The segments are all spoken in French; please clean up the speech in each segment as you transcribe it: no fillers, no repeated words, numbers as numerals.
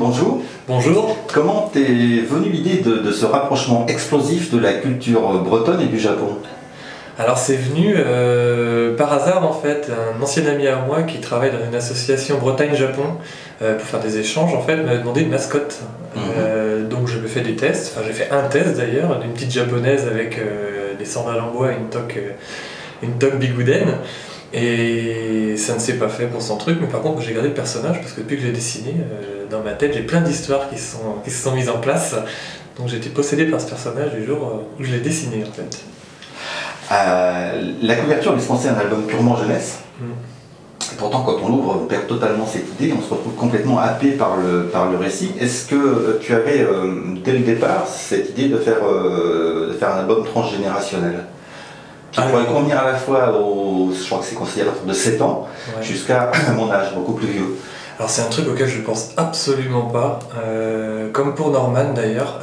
bonjour. Bonjour. Comment t'es venue l'idée de ce rapprochement explosif de la culture bretonne et du Japon? Alors c'est venu par hasard en fait, un ancien ami à moi qui travaille dans une association Bretagne-Japon pour faire des échanges en fait m'a demandé une mascotte. Donc je me fais des tests, enfin j'ai fait un test d'ailleurs d'une petite japonaise avec des sandales en bois et une toque bigouden. Et ça ne s'est pas fait pour son truc, mais par contre j'ai gardé le personnage parce que depuis que j'ai dessiné, dans ma tête j'ai plein d'histoires qui se sont mises en place. Donc j'ai été possédé par ce personnage du jour où je l'ai dessiné en fait. La couverture laisse penser à un album purement jeunesse. Et pourtant, quand on l'ouvre, on perd totalement cette idée, on se retrouve complètement happé par le récit. Est-ce que tu avais, dès le départ, cette idée de faire un album transgénérationnel qui pourrait convenir à la fois je crois que c'est considéré de 7 ans, ouais, jusqu'à mon âge, beaucoup plus vieux? Alors c'est un truc auquel je ne pense absolument pas. Comme pour Norman d'ailleurs,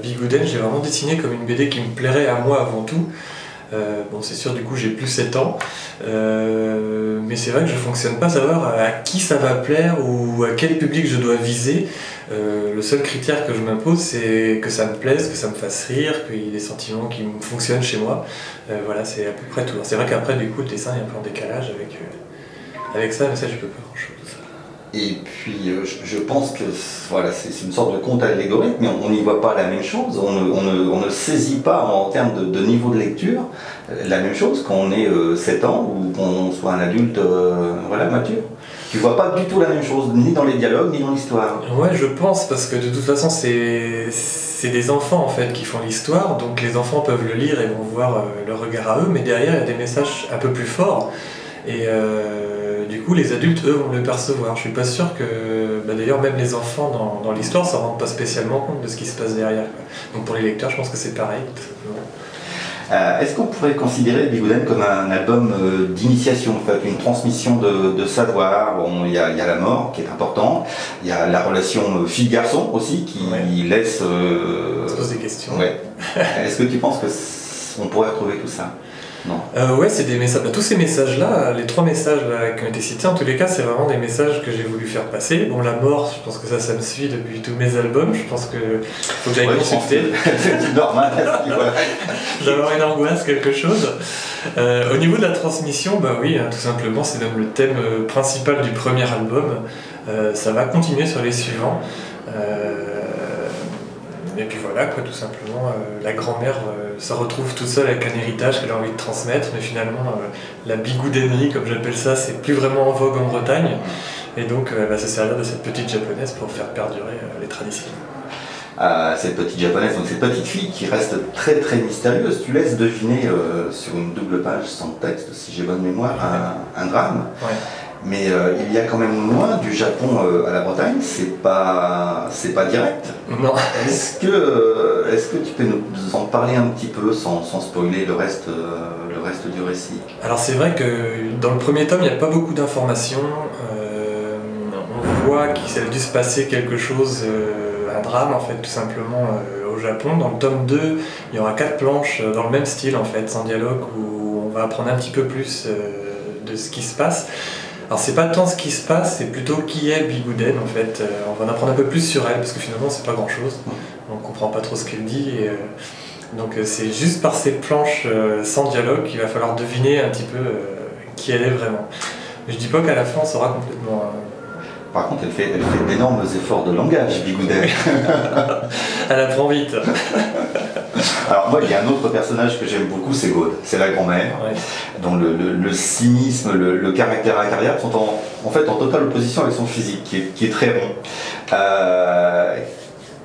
Bigouden, j'ai vraiment dessiné comme une BD qui me plairait à moi avant tout. Bon, c'est sûr, du coup, j'ai plus 7 ans, mais c'est vrai que je fonctionne pas à savoir à qui ça va plaire ou à quel public je dois viser. Le seul critère que je m'impose, c'est que ça me plaise, que ça me fasse rire, qu'il y ait des sentiments qui fonctionnent chez moi. Voilà, c'est à peu près tout. C'est vrai qu'après, du coup, le dessin est un peu en décalage avec ça, mais ça, je peux pas grand-chose. Et puis, je pense que voilà, c'est une sorte de conte allégorique, mais on n'y voit pas la même chose, on ne saisit pas en termes de niveau de lecture la même chose quand on est 7 ans ou qu'on soit un adulte voilà, mature. Tu vois pas du tout la même chose, ni dans les dialogues, ni dans l'histoire. Ouais, je pense, parce que de toute façon, c'est des enfants en fait qui font l'histoire, donc les enfants peuvent le lire et vont voir leur regard à eux, mais derrière, il y a des messages un peu plus forts. Et du coup, les adultes, eux, vont le percevoir. Je suis pas sûr que... d'ailleurs, même les enfants dans l'histoire ne s'en rendent pas spécialement compte de ce qui se passe derrière. Donc pour les lecteurs, je pense que c'est pareil, tout simplement. Est-ce qu'on pourrait considérer Bigouden comme un album d'initiation, en fait, une transmission de savoir? Bon, il y a la mort qui est importante, il y a la relation fille-garçon aussi qui laisse... On se pose des questions. Ouais. Est-ce que tu penses qu'on pourrait retrouver tout ça? Non. Ouais, c'est des messages. Tous ces messages-là, les 3 messages là, qui ont été cités, en tous les cas, c'est vraiment des messages que j'ai voulu faire passer. Bon, la mort, je pense que ça me suit depuis tous mes albums. Je pense que faut que j'aille consulter. C'est normal. D'avoir une angoisse, quelque chose. Au niveau de la transmission, bah oui, hein, tout simplement, c'est même le thème principal du premier album. Ça va continuer sur les suivants. Et puis voilà, quoi, tout simplement, la grand-mère se retrouve toute seule avec un héritage qu'elle a envie de transmettre, mais finalement, la bigoudainerie, comme j'appelle ça, c'est plus vraiment en vogue en Bretagne, et donc elle va se servir de cette petite japonaise pour faire perdurer les traditions. Cette petite japonaise, donc cette petite fille qui reste très très mystérieuse, tu laisses deviner sur une double page sans texte, si j'ai bonne mémoire, un drame. Ouais. Mais il y a quand même loin du Japon à la Bretagne, c'est pas direct. Non. Est-ce que tu peux nous en parler un petit peu sans spoiler le reste du récit? Alors c'est vrai que dans le premier tome, il n'y a pas beaucoup d'informations. On voit qu'il a dû se passer quelque chose, un drame en fait, tout simplement au Japon. Dans le tome 2, il y aura 4 planches dans le même style en fait, sans dialogue, où on va apprendre un petit peu plus de ce qui se passe. Alors c'est pas tant ce qui se passe, c'est plutôt qui est Bigouden en fait. On va en apprendre un peu plus sur elle parce que finalement c'est pas grand chose. On comprend pas trop ce qu'elle dit. Donc c'est juste par ces planches sans dialogue qu'il va falloir deviner un petit peu qui elle est vraiment. Mais je dis pas qu'à la fin on saura complètement... Par contre elle fait d'énormes efforts de langage, Bigouden. Elle apprend vite. Alors moi, il y a un autre personnage que j'aime beaucoup, c'est Gaude, c'est la grand-mère, ouais, dont le cynisme, le caractère incariable sont en fait en totale opposition avec son physique, qui est très rond.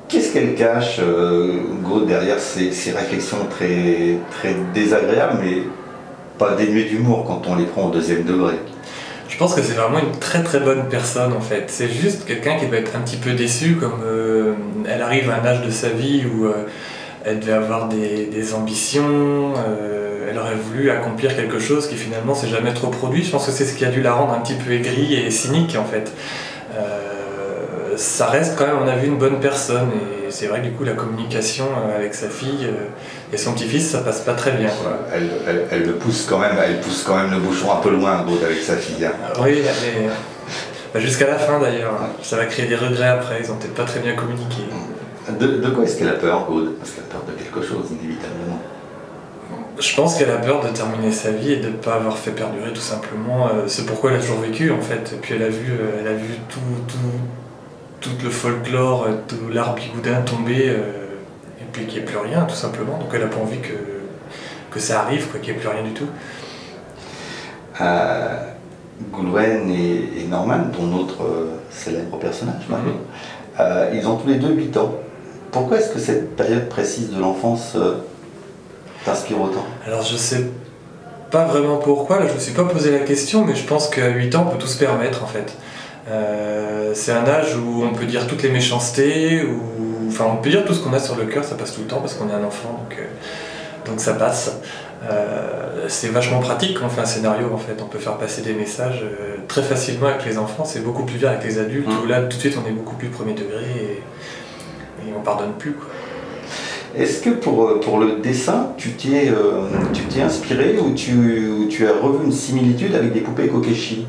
Qu'est-ce qu'elle cache, Gaude, derrière ces réflexions très, très désagréables, mais pas dénuées d'humour quand on les prend au 2e degré? Je pense que c'est vraiment une très très bonne personne en fait. C'est juste quelqu'un qui va être un petit peu déçu, comme elle arrive à un âge de sa vie où elle devait avoir des ambitions, elle aurait voulu accomplir quelque chose qui finalement s'est jamais trop produit. Je pense que c'est ce qui a dû la rendre un petit peu aigrie et cynique en fait. Ça reste quand même, on a vu, une bonne personne, et c'est vrai que du coup la communication avec sa fille et son petit-fils, ça passe pas très bien. Elle pousse quand même le bouchon un peu loin, Gaude, avec sa fille. Hein. Oui, Bah, jusqu'à la fin d'ailleurs. Ça va créer des regrets après, ils ont peut-être pas très bien communiqué. De quoi est-ce qu'elle a peur, Aude? Parce qu'elle a peur de quelque chose, inévitablement. Je pense qu'elle a peur de terminer sa vie et de ne pas avoir fait perdurer tout simplement ce pourquoi elle a toujours vécu en fait. Et puis elle a vu tout le folklore, tout l'art bigoudin tomber et puis qu'il n'y ait plus rien tout simplement. Donc elle n'a pas envie que ça arrive, qu'il n'y ait plus rien du tout. Goulwen et Norman, ton autre célèbre personnage, ils ont tous les deux 8 ans. Pourquoi est-ce que cette période précise de l'enfance t'inspire autant? Alors je sais pas vraiment pourquoi, là je me suis pas posé la question, mais je pense qu'à 8 ans on peut tout se permettre en fait. C'est un âge où on peut dire toutes les méchancetés, enfin on peut dire tout ce qu'on a sur le cœur, ça passe tout le temps parce qu'on est un enfant, donc ça passe. C'est vachement pratique quand on fait un scénario en fait, on peut faire passer des messages très facilement avec les enfants, c'est beaucoup plus dur avec les adultes, où là tout de suite on est beaucoup plus premier degré et on pardonne plus quoi. Est-ce que pour le dessin, tu t'es inspiré ou tu as revu une similitude avec des poupées Kokeshi?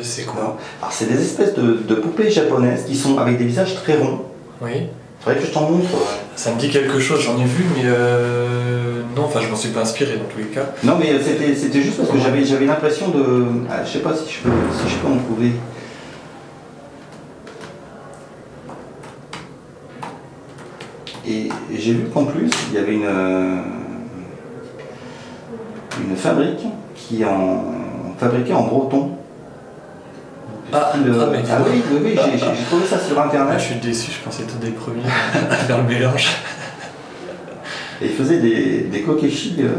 C'est quoi? Alors c'est des espèces de poupées japonaises qui sont avec des visages très ronds. Oui. Faudrait que je t'en montre. Ça me dit quelque chose, j'en ai vu, mais non, enfin je m'en suis pas inspiré dans tous les cas. Non mais c'était juste parce que j'avais l'impression de... je sais pas si je peux en trouver. Et j'ai vu qu'en plus, il y avait une fabrique qui fabriquait en breton. Oui, j'ai trouvé ça sur internet. Je suis déçu, je pensais être un des premiers à faire le mélange. Et il faisait des kokeshi, on va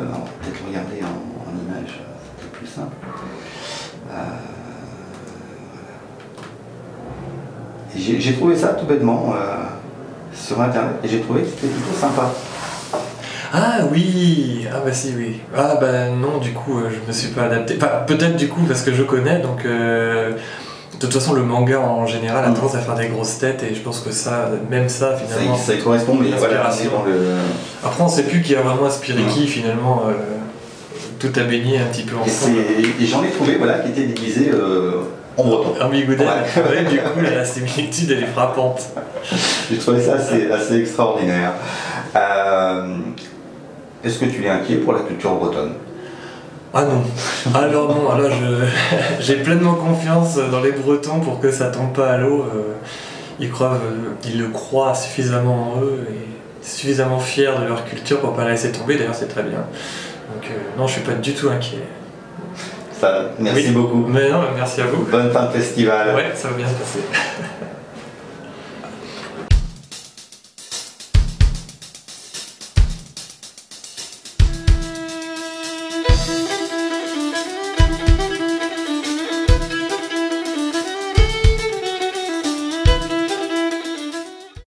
peut-être regarder en image, c'est plus simple. J'ai trouvé ça tout bêtement sur internet et j'ai trouvé que c'était plutôt sympa. Ah oui, ah bah si oui. Ah bah non, du coup je me suis pas adapté. Enfin peut-être du coup parce que je connais, donc de toute façon le manga en général a tendance à faire des grosses têtes et je pense que même ça finalement... Ça correspond, mais voilà, c'est dans le... Après on sait plus qui a vraiment inspiré qui finalement, tout a baigné un petit peu ensemble. Et j'en ai trouvé voilà, qui étaient déguisés en breton. En bigoudin, ouais, du coup la similitude elle est frappante. J'ai trouvé ça assez extraordinaire. Est-ce que tu es inquiet pour la culture bretonne? Ah non. Alors non, alors j'ai pleinement confiance dans les Bretons pour que ça tombe pas à l'eau. Ils le croient suffisamment en eux et suffisamment fiers de leur culture pour pas la laisser tomber, d'ailleurs c'est très bien. Donc non, je suis pas du tout inquiet. Merci beaucoup. Mais non, merci à vous. Bonne fin de festival. Ouais, ça va bien se passer.